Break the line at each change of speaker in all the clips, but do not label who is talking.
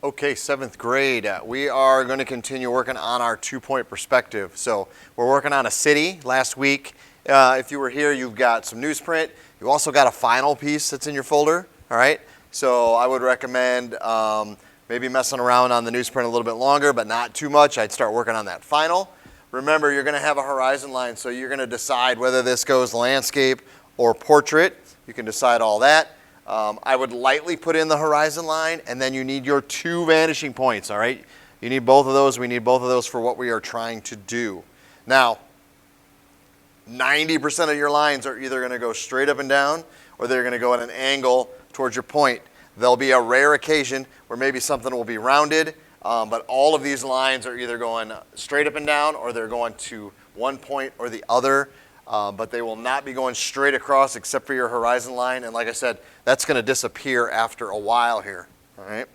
Okay, seventh grade. We are going to continue working on our 2-point perspective. So we're working on a city. Last week, if you were here, you've got some newsprint. You also got a final piece that's in your folder. All right. So I would recommend maybe messing around on the newsprint a little bit longer, but not too much. I'd start working on that final. Remember, you're going to have a horizon line, so you're going to decide whether this goes landscape or portrait. You can decide all that. I would lightly put in the horizon line, and then you need your 2 vanishing points, all right? You need both of those. We need both of those for what we are trying to do. Now, 90% of your lines are either going to go straight up and down, or they're going to go at an angle towards your point. There'll be a rare occasion where maybe something will be rounded, but all of these lines are either going straight up and down, or they're going to one point or the other. But they will not be going straight across except for your horizon line. And like I said, that's going to disappear after a while here. All right.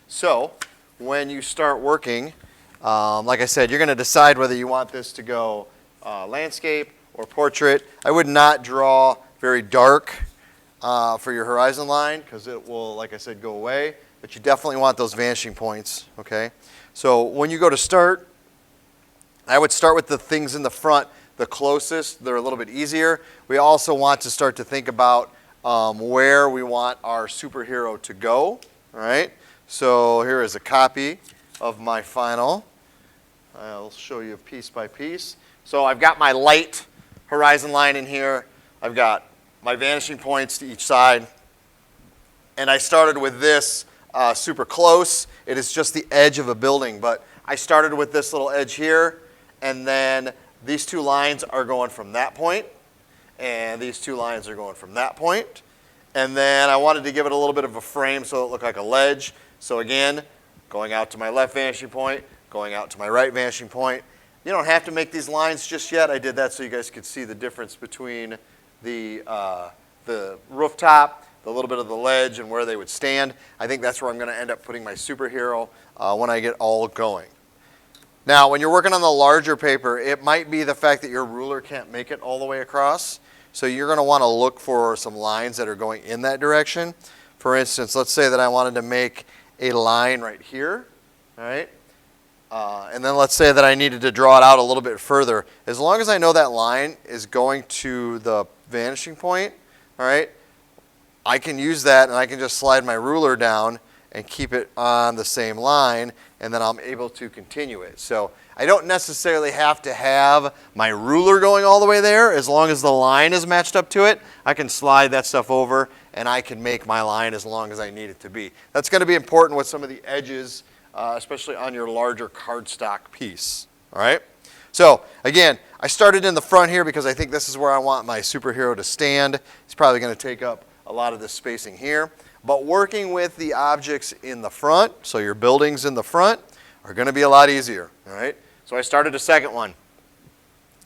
So when you start working, like I said, you're going to decide whether you want this to go landscape or portrait. I would not draw very dark for your horizon line because it will, like I said, go away. But you definitely want those vanishing points. Okay. So when you go to start, I would start with the things in the front. The closest, they're a little bit easier. We also want to start to think about where we want our superhero to go. All right. So here is a copy of my final. I'll show you piece by piece. So I've got my light horizon line in here. I've got my vanishing points to each side. And I started with this super close. It is just the edge of a building, but I started with this little edge here, and then these 2 lines are going from that point, and these 2 lines are going from that point. And then I wanted to give it a little bit of a frame so it looked like a ledge. So again, going out to my left vanishing point, going out to my right vanishing point. You don't have to make these lines just yet. I did that so you guys could see the difference between the rooftop, the little bit of the ledge, and where they would stand. I think that's where I'm going to end up putting my superhero when I get all going. Now, when you're working on the larger paper, it might be the fact that your ruler can't make it all the way across. So you're going to want to look for some lines that are going in that direction. For instance, let's say that I wanted to make a line right here, all right? And then let's say that I needed to draw it out a little bit further. As long as I know that line is going to the vanishing point, all right, I can use that and I can just slide my ruler down and keep it on the same line, and then I'm able to continue it. So I don't necessarily have to have my ruler going all the way there. As long as the line is matched up to it, I can slide that stuff over, and I can make my line as long as I need it to be. That's going to be important with some of the edges, especially on your larger cardstock piece. All right? So again, I started in the front here because I think this is where I want my superhero to stand. It's probably going to take up a lot of this spacing here. But working with the objects in the front, so your buildings in the front, are going to be a lot easier. All right? So I started a second one.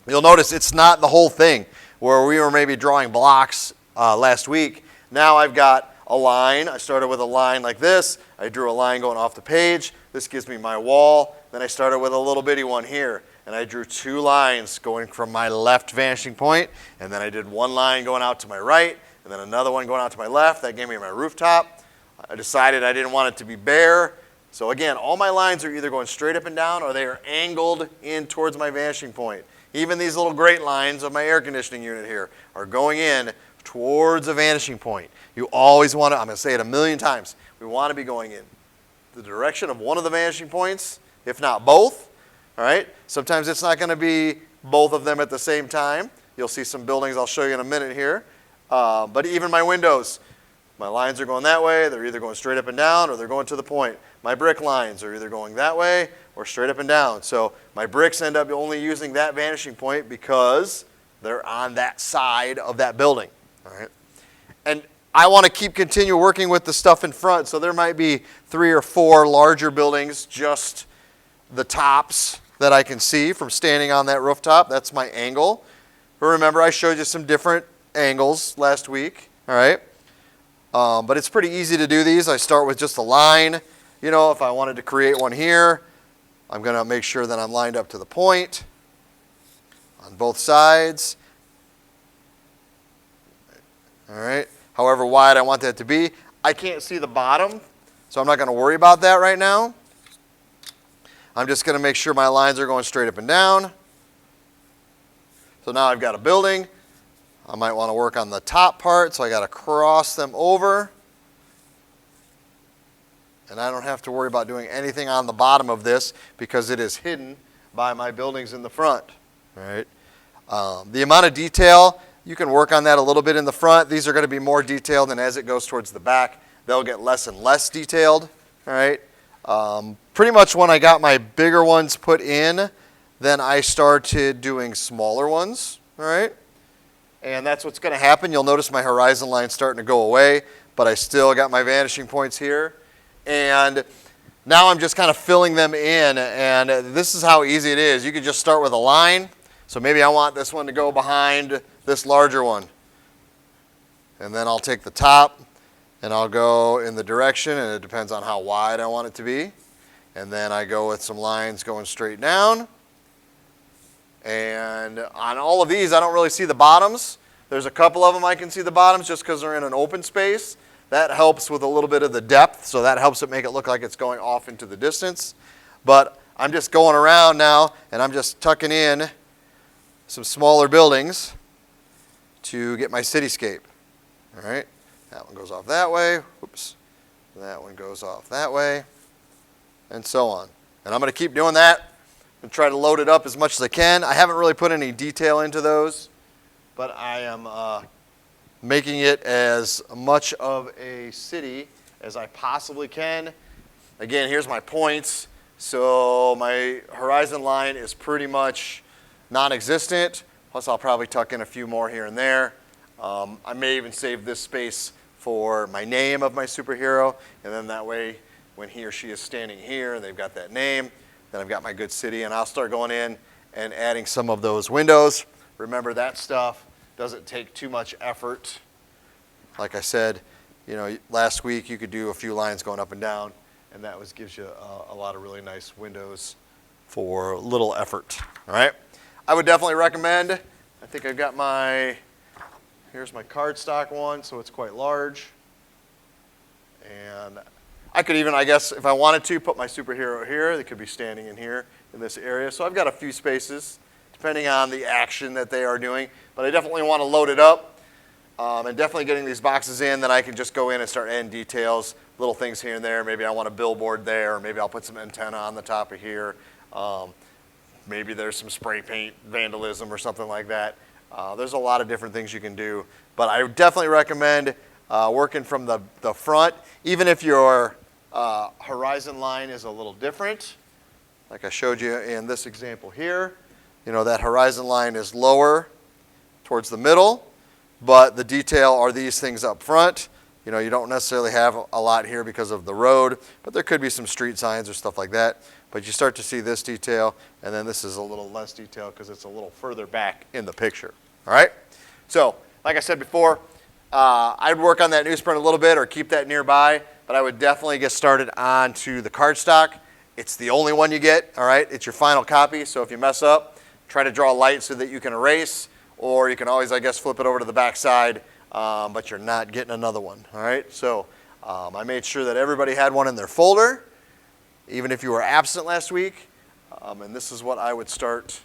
You'll notice it's not the whole thing where we were maybe drawing blocks last week. Now I've got a line. I started with a line like this. I drew a line going off the page. This gives me my wall. Then I started with a little bitty one here. And I drew 2 lines going from my left vanishing point. And then I did 1 line going out to my right. And then another one going out to my left. That gave me my rooftop. I decided I didn't want it to be bare. So again, all my lines are either going straight up and down or they are angled in towards my vanishing point. Even these little great lines of my air conditioning unit here are going in towards a vanishing point. You always want to, I'm going to say it a million times, we want to be going in the direction of one of the vanishing points, if not both. All right? Sometimes it's not going to be both of them at the same time. You'll see some buildings I'll show you in a minute here. But even my windows, my lines are going that way. They're either going straight up and down or they're going to the point. My brick lines are either going that way or straight up and down. So my bricks end up only using that vanishing point because they're on that side of that building. All right? And I want to continue working with the stuff in front. So there might be 3 or 4 larger buildings, just the tops that I can see from standing on that rooftop. That's my angle. But remember, I showed you some different angles last week, all right? But it's pretty easy to do these. I start with just a line. You know, if I wanted to create one here, I'm going to make sure that I'm lined up to the point on both sides. All right? However wide I want that to be. I can't see the bottom, So I'm not going to worry about that right now. I'm just going to make sure my lines are going straight up and down. So now I've got a building. I might want to work on the top part, so I got to cross them over. And I don't have to worry about doing anything on the bottom of this because it is hidden by my buildings in the front. All right. The amount of detail, you can work on that a little bit in the front. These are going to be more detailed, and as it goes towards the back, they'll get less and less detailed. All right. Pretty much when I got my bigger ones put in, then I started doing smaller ones. All right. And that's what's going to happen. You'll notice my horizon line starting to go away, but I still got my vanishing points here. And now I'm just kind of filling them in, and this is how easy it is. You can just start with a line. So maybe I want this one to go behind this larger one. And then I'll take the top, and I'll go in the direction, and it depends on how wide I want it to be. And then I go with some lines going straight down. And on all of these, I don't really see the bottoms. There's a couple of them I can see the bottoms just because they're in an open space. That helps with a little bit of the depth, so that helps it make it look like it's going off into the distance. But I'm just going around now, and I'm just tucking in some smaller buildings to get my cityscape. All right, that one goes off that way. Oops, that one goes off that way, and so on. And I'm going to keep doing that and try to load it up as much as I can. I haven't really put any detail into those, but I am making it as much of a city as I possibly can. Again, here's my points. So my horizon line is pretty much non-existent. Plus I'll probably tuck in a few more here and there. I may even save this space for my name of my superhero, and then that way when he or she is standing here and they've got that name, then I've got my good city, and I'll start going in and adding some of those windows. Remember, that stuff doesn't take too much effort. Like I said, last week you could do a few lines going up and down, and that gives you a lot of really nice windows for little effort. All right, I would definitely recommend. I think I've got here's my cardstock one, so it's quite large. And I could even, I guess, if I wanted to, put my superhero here. They could be standing in here in this area. So I've got a few spaces, depending on the action that they are doing. But I definitely want to load it up. And definitely getting these boxes in, then I can just go in and start adding details, little things here and there. Maybe I want a billboard there, or maybe I'll put some antenna on the top of here. Maybe there's some spray paint vandalism or something like that. There's a lot of different things you can do. But I would definitely recommend working from the front, even if your horizon line is a little different. Like I showed you in this example here, that horizon line is lower towards the middle, but the detail are these things up front. You don't necessarily have a lot here because of the road, but there could be some street signs or stuff like that. But you start to see this detail, and then this is a little less detail because it's a little further back in the picture. All right? So, like I said before, I'd work on that newsprint a little bit or keep that nearby, but I would definitely get started onto the cardstock. It's the only one you get, all right? It's your final copy, so if you mess up, try to draw light so that you can erase, or you can always, I guess, flip it over to the back side, but you're not getting another one, all right? So I made sure that everybody had one in their folder, even if you were absent last week, and this is what I would start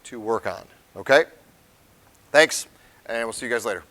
to work on, okay? Thanks, and we'll see you guys later.